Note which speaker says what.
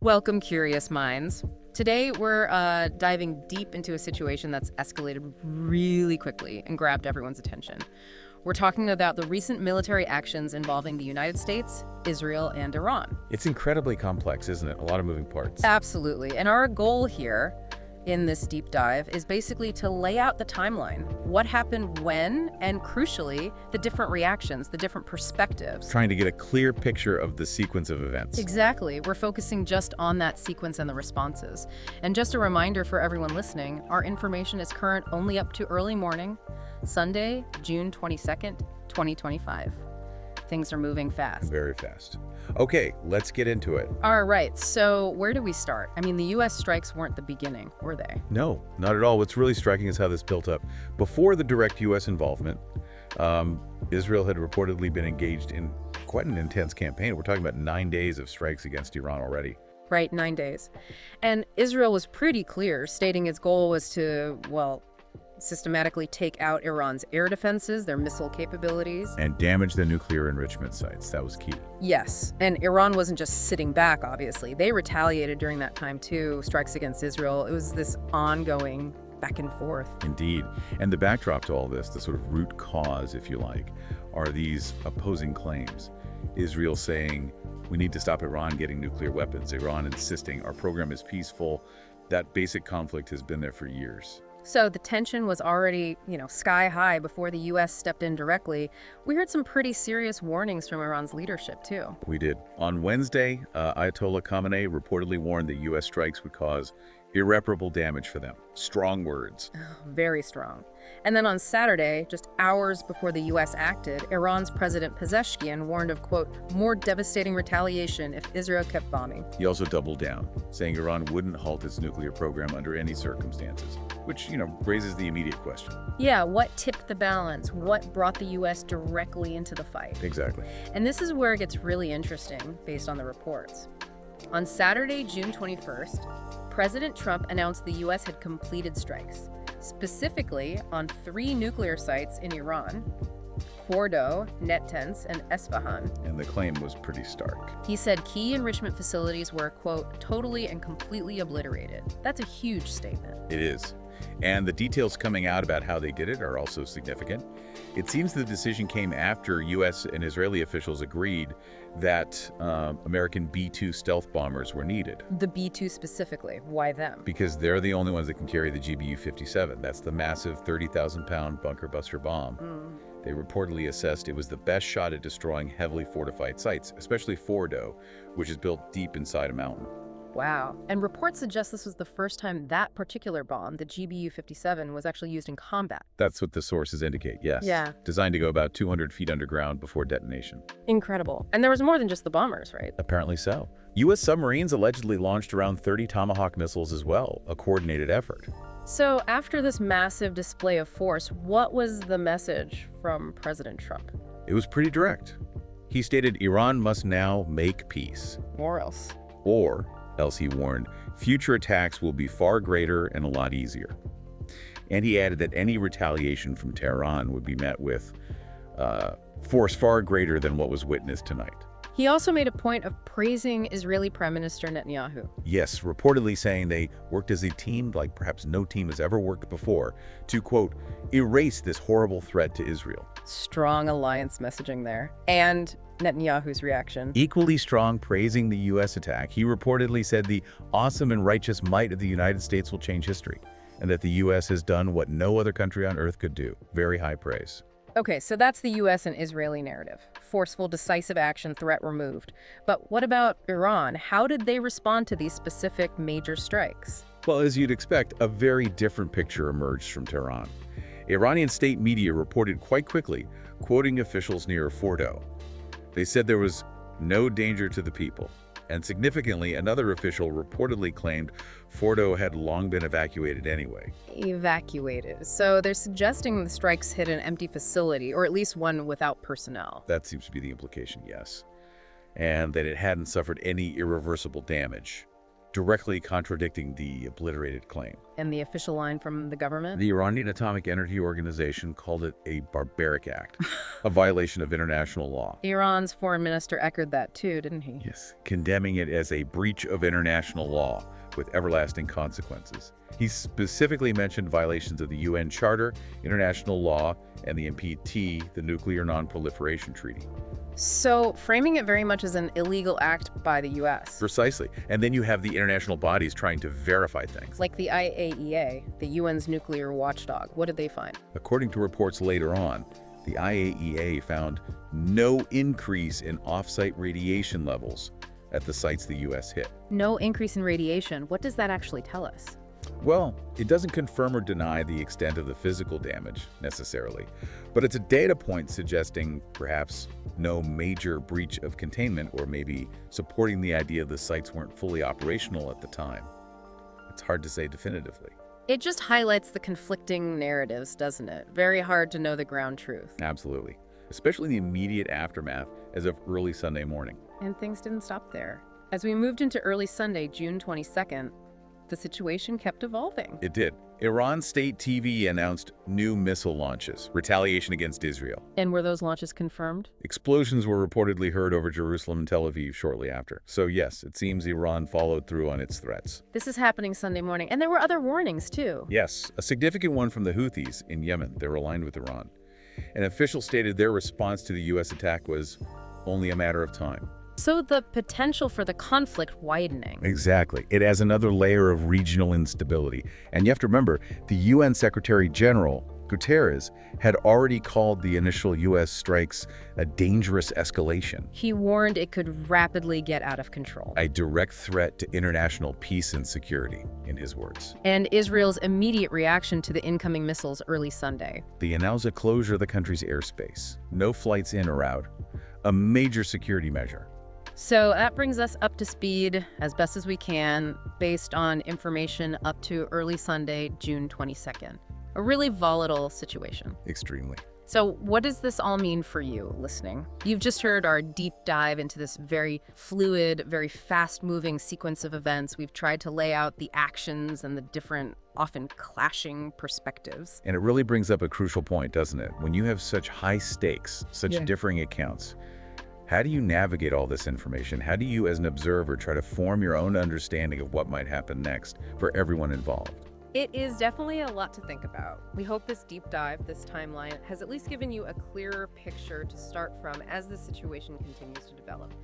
Speaker 1: Welcome, curious minds. Today, we're diving deep into a situation that's escalated really quickly and grabbed everyone's attention. We're talking about the recent military actions involving the United States, Israel, and Iran.
Speaker 2: It's incredibly complex, isn't it? A lot of moving parts.
Speaker 1: Absolutely. And our goal here in this deep dive is basically to lay out the timeline. What happened when, and crucially, the different reactions, the different perspectives.
Speaker 2: Trying to get a clear picture of the sequence of events.
Speaker 1: Exactly. We're focusing just on that sequence and the responses. And just a reminder for everyone listening, our information is current only up to early morning, Sunday, June 22nd, 2025. Things are moving fast.
Speaker 2: Very fast. Okay, let's get into it.
Speaker 1: All right, so where do we start? I mean, the U.S. strikes weren't the beginning, were they?
Speaker 2: No, not at all. What's really striking is how this built up. Before the direct U.S. involvement, Israel had reportedly been engaged in quite an intense campaign. We're talking about 9 days of strikes against Iran already.
Speaker 1: Right, 9 days. And Israel was pretty clear, stating its goal was to, well, systematically take out Iran's air defenses, their missile capabilities.
Speaker 2: And damage the nuclear enrichment sites. That was key.
Speaker 1: Yes, and Iran wasn't just sitting back, obviously. They retaliated during that time, too, strikes against Israel. It was this ongoing back and forth.
Speaker 2: Indeed. And the backdrop to all this, the sort of root cause, if you like, are these opposing claims. Israel saying, we need to stop Iran getting nuclear weapons. Iran insisting our program is peaceful. That basic conflict has been there for years.
Speaker 1: So the tension was already, sky high before the U.S. stepped in directly. We heard some pretty serious warnings from Iran's leadership, too.
Speaker 2: We did. On Wednesday, Ayatollah Khamenei reportedly warned that U.S. strikes would cause irreparable damage for them. Strong words.
Speaker 1: Very strong. And then on Saturday, just hours before the U.S. acted, Iran's President Pezeshkian warned of, quote, more devastating retaliation if Israel kept bombing.
Speaker 2: He also doubled down, saying Iran wouldn't halt its nuclear program under any circumstances, which, raises the immediate question.
Speaker 1: Yeah, what tipped the balance? What brought the U.S. directly into the fight?
Speaker 2: Exactly.
Speaker 1: And this is where it gets really interesting, based on the reports. On Saturday, June 21st, President Trump announced the U.S. had completed strikes, specifically on 3 nuclear sites in Iran: Fordow, Natanz, and Esfahan.
Speaker 2: And the claim was pretty stark.
Speaker 1: He said key enrichment facilities were, quote, totally and completely obliterated. That's a huge statement.
Speaker 2: It is. And the details coming out about how they did it are also significant. It seems the decision came after U.S. and Israeli officials agreed that American B-2 stealth bombers were needed.
Speaker 1: The B-2 specifically. Why them?
Speaker 2: Because they're the only ones that can carry the GBU-57. That's the massive 30,000-pound bunker buster bomb. They reportedly assessed it was the best shot at destroying heavily fortified sites, especially Fordow, which is built deep inside a mountain.
Speaker 1: Wow. And reports suggest this was the first time that particular bomb, the GBU-57, was actually used in combat.
Speaker 2: That's what the sources indicate, yes.
Speaker 1: Yeah.
Speaker 2: Designed to go about 200 feet underground before detonation.
Speaker 1: Incredible. And there was more than just the bombers, right?
Speaker 2: Apparently so. U.S. submarines allegedly launched around 30 Tomahawk missiles as well, a coordinated effort.
Speaker 1: So after this massive display of force, what was the message from President Trump?
Speaker 2: It was pretty direct. He stated Iran must now make peace.
Speaker 1: Or else.
Speaker 2: Or else, he warned, future attacks will be far greater and a lot easier. And he added that any retaliation from Tehran would be met with force far greater than what was witnessed tonight.
Speaker 1: He also made a point of praising Israeli Prime Minister Netanyahu.
Speaker 2: Yes, reportedly saying they worked as a team like perhaps no team has ever worked before to, quote, erase this horrible threat to Israel.
Speaker 1: Strong alliance messaging there. And Netanyahu's reaction.
Speaker 2: Equally strong, praising the U.S. attack. He reportedly said the awesome and righteous might of the United States will change history, and that the U.S. has done what no other country on earth could do. Very high praise.
Speaker 1: Okay, so that's the U.S. and Israeli narrative. Forceful, decisive action, threat removed. But what about Iran? How did they respond to these specific major strikes?
Speaker 2: Well, as you'd expect, a very different picture emerged from Tehran. Iranian state media reported quite quickly, quoting officials near Fordow. They said there was no danger to the people. And significantly, another official reportedly claimed Fordow had long been evacuated anyway.
Speaker 1: Evacuated. So they're suggesting the strikes hit an empty facility, or at least one without personnel.
Speaker 2: That seems to be the implication, yes. And that it hadn't suffered any irreversible damage, directly contradicting the obliterated claim.
Speaker 1: And the official line from the government?
Speaker 2: The Iranian Atomic Energy Organization called it a barbaric act, a violation of international law.
Speaker 1: Iran's foreign minister echoed that too, didn't he?
Speaker 2: Yes, condemning it as a breach of international law with everlasting consequences. He specifically mentioned violations of the UN Charter, international law, and the NPT, the Nuclear Non-Proliferation Treaty.
Speaker 1: So, framing it very much as an illegal act by the U.S.
Speaker 2: Precisely. And then you have the international bodies trying to verify things.
Speaker 1: Like the IAEA, the UN's nuclear watchdog. What did they find?
Speaker 2: According to reports later on, the IAEA found no increase in off-site radiation levels at the sites the U.S. hit.
Speaker 1: No increase in radiation. What does that actually tell us?
Speaker 2: Well, it doesn't confirm or deny the extent of the physical damage, necessarily, but it's a data point suggesting perhaps no major breach of containment or maybe supporting the idea the sites weren't fully operational at the time. It's hard to say definitively.
Speaker 1: It just highlights the conflicting narratives, doesn't it? Very hard to know the ground truth.
Speaker 2: Absolutely, especially the immediate aftermath as of early Sunday morning.
Speaker 1: And things didn't stop there. As we moved into early Sunday, June 22nd, the situation kept evolving.
Speaker 2: It did. Iran state TV announced new missile launches, retaliation against Israel.
Speaker 1: And were those launches confirmed?
Speaker 2: Explosions were reportedly heard over Jerusalem and Tel Aviv shortly after. So yes, it seems Iran followed through on its threats.
Speaker 1: This is happening Sunday morning, and there were other warnings too.
Speaker 2: Yes, a significant one from the Houthis in Yemen. They're aligned with Iran. An official stated their response to the U.S. attack was only a matter of time.
Speaker 1: So the potential for the conflict widening.
Speaker 2: Exactly. It adds another layer of regional instability. And you have to remember, the UN Secretary General, Guterres, had already called the initial U.S. strikes a dangerous escalation.
Speaker 1: He warned it could rapidly get out of control.
Speaker 2: A direct threat to international peace and security, in his words.
Speaker 1: And Israel's immediate reaction to the incoming missiles early Sunday.
Speaker 2: They announced a closure of the country's airspace. No flights in or out. A major security measure.
Speaker 1: So that brings us up to speed as best as we can based on information up to early Sunday, June 22nd. A really volatile situation.
Speaker 2: Extremely.
Speaker 1: So what does this all mean for you listening? You've just heard our deep dive into this very fluid, very fast-moving sequence of events. We've tried to lay out the actions and the different, often clashing perspectives.
Speaker 2: And it really brings up a crucial point, doesn't it? When you have such high stakes, such differing accounts, how do you navigate all this information? How do you, as an observer, try to form your own understanding of what might happen next for everyone involved?
Speaker 1: It is definitely a lot to think about. We hope this deep dive, this timeline, has at least given you a clearer picture to start from as the situation continues to develop.